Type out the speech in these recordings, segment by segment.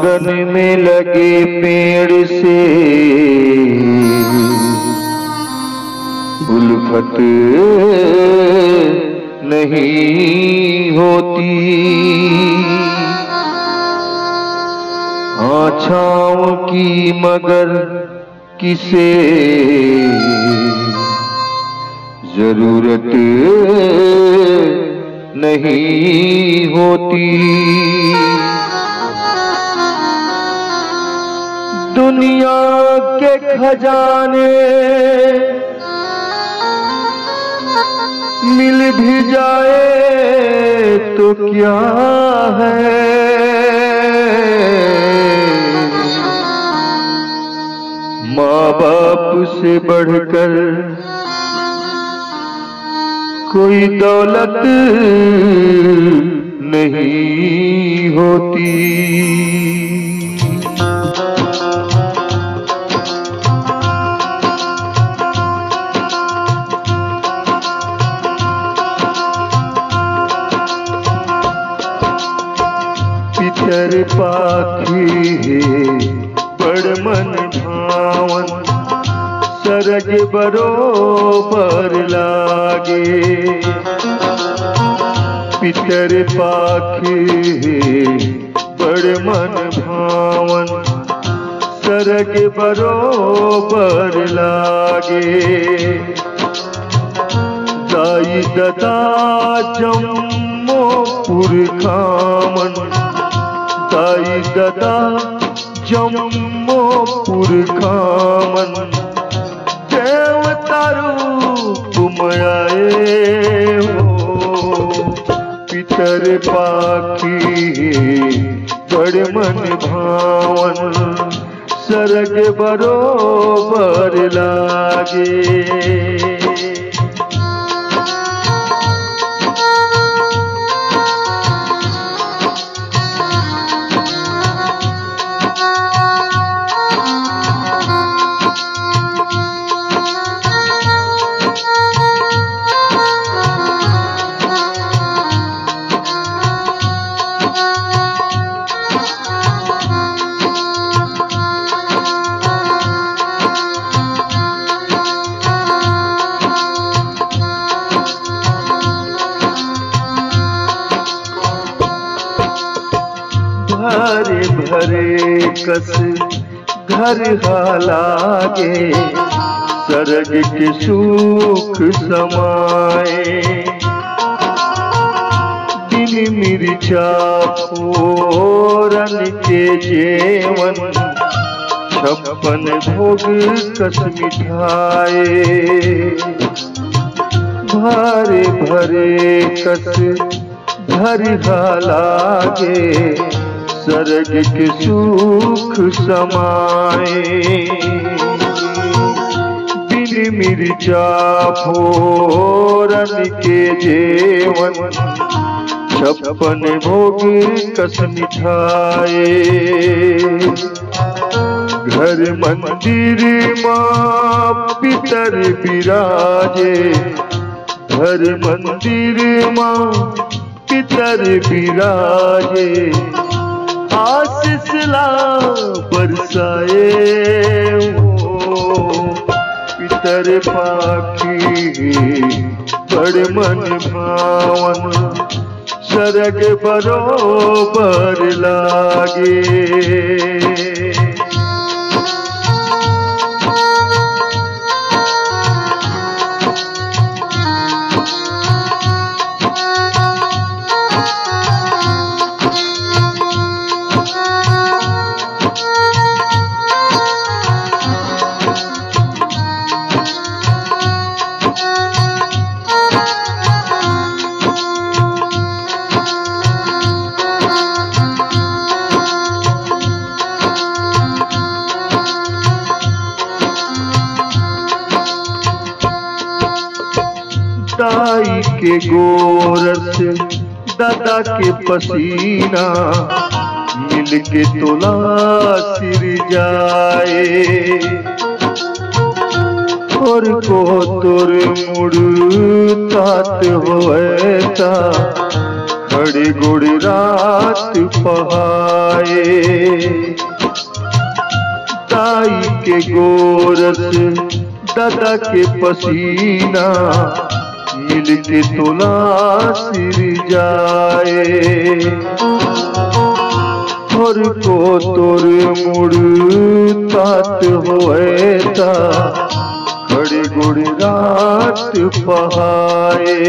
आंगन में लगे पेड़ से उल्फत नहीं होती। हाँ छाँव की मगर किसे जरूरत नहीं होती। दुनिया के खजाने मिल भी जाए तो क्या है, माँ बाप से बढ़कर कोई दौलत नहीं होती। पितर पाखी बड़ मन भावन, सरग बरोबर लागे। पितर पाखी बड़ मन भावन, सरग बरोबर लागे। दाई ददा जम्मो पुरखामन, दाई ददा जम्मो पुरखामन, देवता रूप मयाए हो। पितर पाखी बड़ मन भावन, सरग बरोबर लागे। भरे भरे कस घर हालागे, सरग के सुख समाए। दिन मिर्चा फोरन के जेवन, 56 भोग कस मिठाए। भरे भरे कस घर हालागे, सरग के सुख समाए। बिन मिर्चा फोरन के जेवन, 56 भोग कस मिठाए। घर मंदिर माँ पितर बिराजे, घर मंदिर माँ पितर बिराजे। आशीष ला बरसाए हो। पितर पाखी बड़ मन भावन, सरग बरोबर लागे। दाई के गोरस दादा के पसीना, मिल के तोला सिर जाए। और को तोर मुड़ तात होता, खड़े गोड़ रात पहाए। दाई के गोरस दादा के पसीना मिल के तोला सिर जाए। और को तोर मुड़ तात होए ता खड़े गोड़ रात पहाए।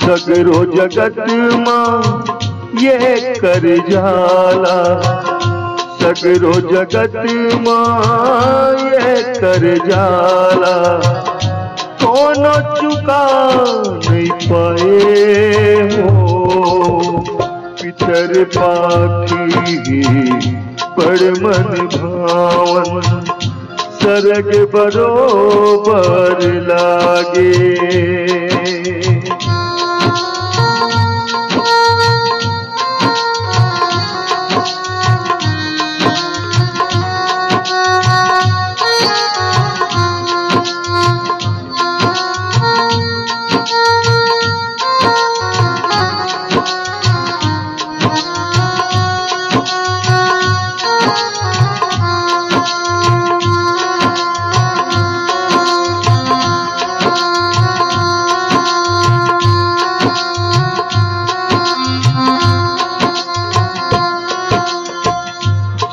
सगरो जगत मां ये कर जाला, सगरो जगत मां ये कर जाला, कोनो चुका नहीं पाए हो। पितर पाखी बड़ मन भावन, सरग बरोबर लागे।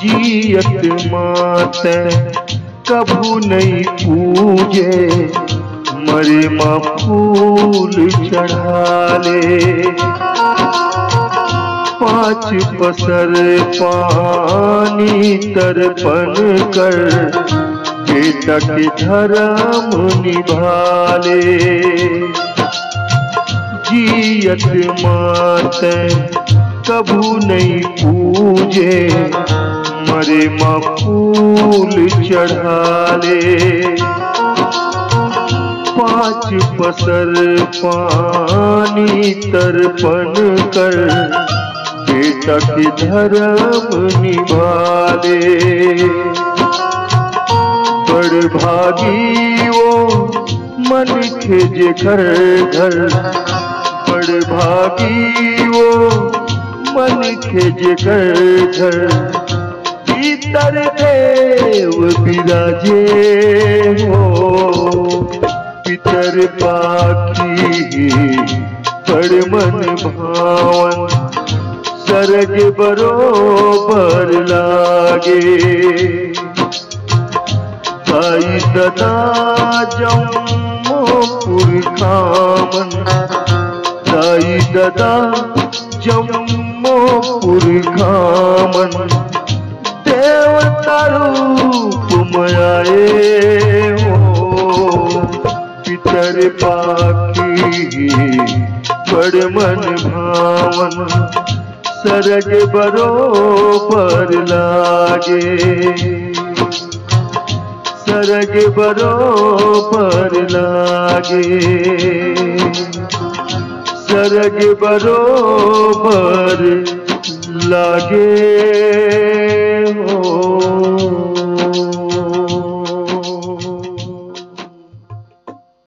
जियत माते कभू नहीं पूजे, मरे माँ फूल चढ़ा ले। पाँच पसर पानी तर्पण कर, बेटा के धर्म निभा ले। जियत माते कभू नहीं पूजे, मरे माँ फूल चढ़ा ले। पाँच पसर पानी तर्पण कर, बेटा के धर्म निभा ले। बड़ भागी वो मन के जे घर घर, बड़ भागी वो मन के जे घर घर। पितर देव विराजे हो, पितर पाखी बड़ मन भावन, सरग बरोबर लागे। दाई ददा जम्मो पुरखामन, दाई ददा जम्मो पुरखामन, देवता रूप में आए हो। पितर पाखी बड़ मन भावन, सरग बरोबर लागे। सरग बरोबर लागे, सरग बरोबर लागे।